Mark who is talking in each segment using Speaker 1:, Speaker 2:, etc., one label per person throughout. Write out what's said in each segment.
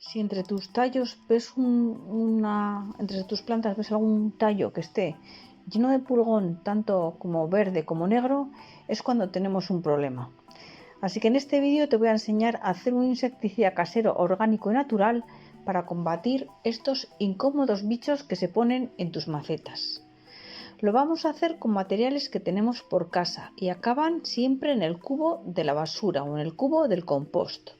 Speaker 1: Si entre tus tallos ves entre tus plantas ves algún tallo que esté lleno de pulgón, tanto como verde como negro, es cuando tenemos un problema. Así que en este vídeo te voy a enseñar a hacer un insecticida casero orgánico y natural para combatir estos incómodos bichos que se ponen en tus macetas. Lo vamos a hacer con materiales que tenemos por casa y acaban siempre en el cubo de la basura o en el cubo del compost.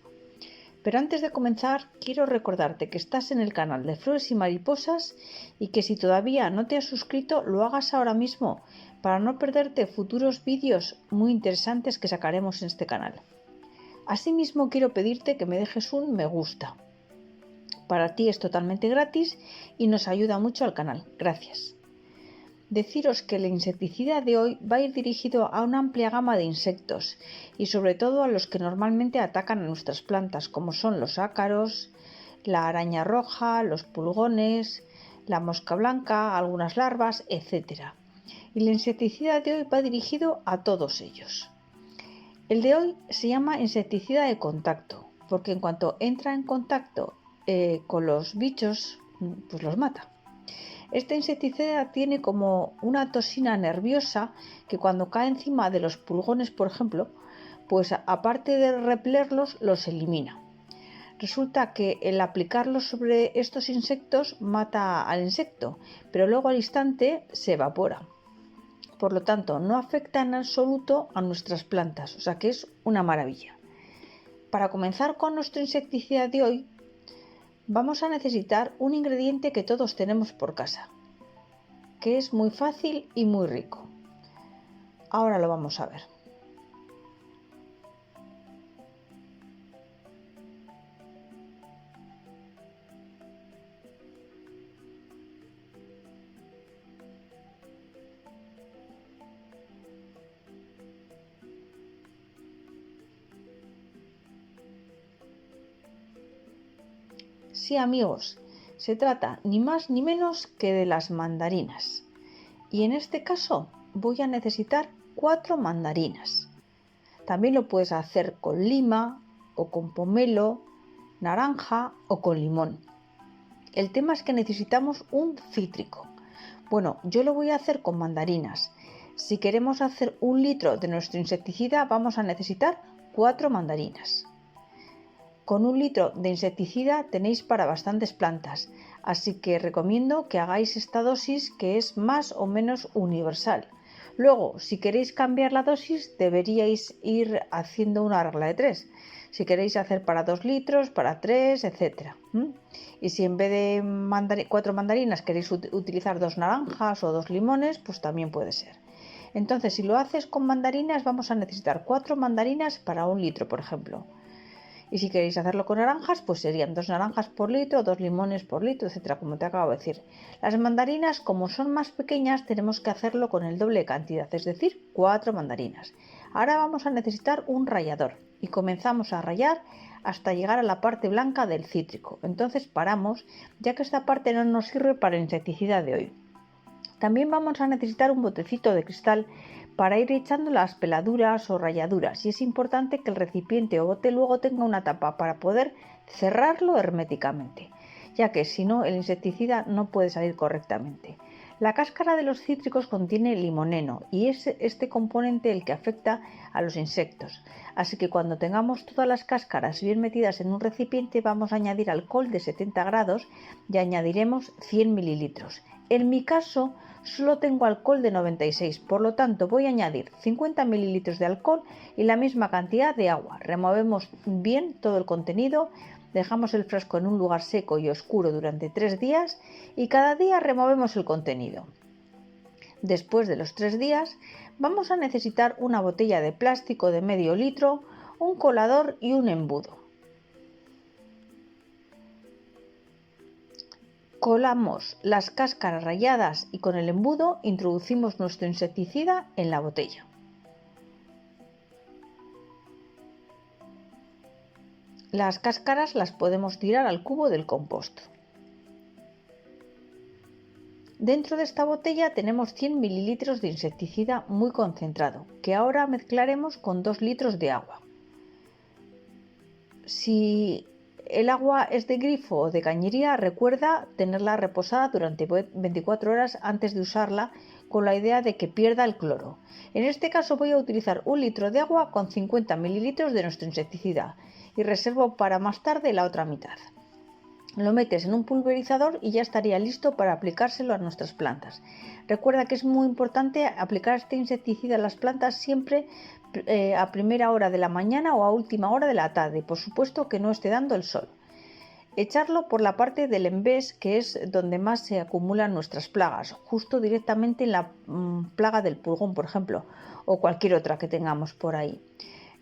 Speaker 1: Pero antes de comenzar, quiero recordarte que estás en el canal de Flores y Mariposas y que si todavía no te has suscrito, lo hagas ahora mismo para no perderte futuros vídeos muy interesantes que sacaremos en este canal. Asimismo, quiero pedirte que me dejes un me gusta. Para ti es totalmente gratis y nos ayuda mucho al canal. Gracias. Deciros que el insecticida de hoy va a ir dirigido a una amplia gama de insectos y sobre todo a los que normalmente atacan a nuestras plantas, como son los ácaros, la araña roja, los pulgones, la mosca blanca, algunas larvas, etc. Y el insecticida de hoy va dirigido a todos ellos. El de hoy se llama insecticida de contacto, porque en cuanto entra en contacto con los bichos, pues los mata. Este insecticida tiene como una toxina nerviosa que cuando cae encima de los pulgones, por ejemplo, pues aparte de repelerlos, los elimina. Resulta que el aplicarlo sobre estos insectos mata al insecto, pero luego al instante se evapora. Por lo tanto, no afecta en absoluto a nuestras plantas, o sea que es una maravilla. Para comenzar con nuestro insecticida de hoy, vamos a necesitar un ingrediente que todos tenemos por casa, que es muy fácil y muy rico. Ahora lo vamos a ver. Sí, amigos, se trata ni más ni menos que de las mandarinas. Y en este caso voy a necesitar 4 mandarinas. También lo puedes hacer con lima o con pomelo, naranja o con limón. El tema es que necesitamos un cítrico. Bueno, yo lo voy a hacer con mandarinas. Si queremos hacer 1 litro de nuestro insecticida, vamos a necesitar 4 mandarinas. Con 1 litro de insecticida tenéis para bastantes plantas, así que recomiendo que hagáis esta dosis, que es más o menos universal. Luego, si queréis cambiar la dosis, deberíais ir haciendo una regla de 3. Si queréis hacer para 2 litros, para 3, etc. Y si en vez de 4 mandarinas queréis utilizar 2 naranjas o 2 limones, pues también puede ser. Entonces, si lo haces con mandarinas, vamos a necesitar 4 mandarinas para 1 litro, por ejemplo. Y si queréis hacerlo con naranjas, pues serían 2 naranjas por litro, 2 limones por litro, etcétera, como te acabo de decir. Las mandarinas, como son más pequeñas, tenemos que hacerlo con el doble de cantidad, es decir, 4 mandarinas. Ahora vamos a necesitar un rallador y comenzamos a rallar hasta llegar a la parte blanca del cítrico. Entonces paramos, ya que esta parte no nos sirve para el insecticida de hoy. También vamos a necesitar un botecito de cristal para ir echando las peladuras o rayaduras, y es importante que el recipiente o bote luego tenga una tapa para poder cerrarlo herméticamente, ya que si no el insecticida no puede salir correctamente. La cáscara de los cítricos contiene limoneno y es este componente el que afecta a los insectos, así que cuando tengamos todas las cáscaras bien metidas en un recipiente vamos a añadir alcohol de 70 grados y añadiremos 100 mililitros. En mi caso solo tengo alcohol de 96, por lo tanto voy a añadir 50 mililitros de alcohol y la misma cantidad de agua. Removemos bien todo el contenido, dejamos el frasco en un lugar seco y oscuro durante 3 días y cada día removemos el contenido. Después de los 3 días vamos a necesitar una botella de plástico de medio litro, un colador y un embudo. Colamos las cáscaras ralladas y con el embudo introducimos nuestro insecticida en la botella. Las cáscaras las podemos tirar al cubo del compost. Dentro de esta botella tenemos 100 mililitros de insecticida muy concentrado, que ahora mezclaremos con 2 litros de agua. Si el agua es de grifo o de cañería, recuerda tenerla reposada durante 24 horas antes de usarla, con la idea de que pierda el cloro. En este caso voy a utilizar 1 litro de agua con 50 mililitros de nuestro insecticida y reservo para más tarde la otra mitad. Lo metes en un pulverizador y ya estaría listo para aplicárselo a nuestras plantas. Recuerda que es muy importante aplicar este insecticida a las plantas siempre a primera hora de la mañana o a última hora de la tarde, por supuesto que no esté dando el sol. Echarlo por la parte del envés, que es donde más se acumulan nuestras plagas, justo directamente en la plaga del pulgón, por ejemplo, o cualquier otra que tengamos por ahí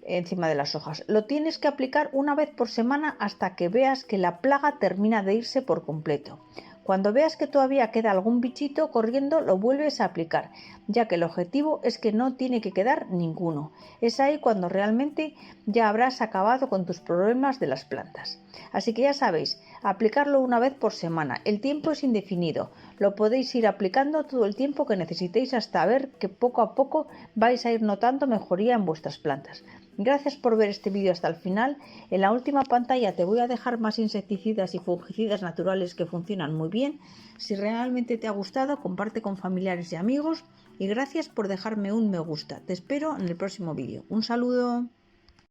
Speaker 1: encima de las hojas. Lo tienes que aplicar una vez por semana hasta que veas que la plaga termina de irse por completo. Cuando veas que todavía queda algún bichito corriendo, lo vuelves a aplicar, ya que el objetivo es que no tiene que quedar ninguno. Es ahí cuando realmente ya habrás acabado con tus problemas de las plantas. Así que ya sabéis, aplicarlo una vez por semana. El tiempo es indefinido. Lo podéis ir aplicando todo el tiempo que necesitéis hasta ver que poco a poco vais a ir notando mejoría en vuestras plantas. Gracias por ver este vídeo hasta el final. En la última pantalla te voy a dejar más insecticidas y fungicidas naturales que funcionan muy bien. Si realmente te ha gustado, comparte con familiares y amigos y gracias por dejarme un me gusta. Te espero en el próximo vídeo. Un saludo.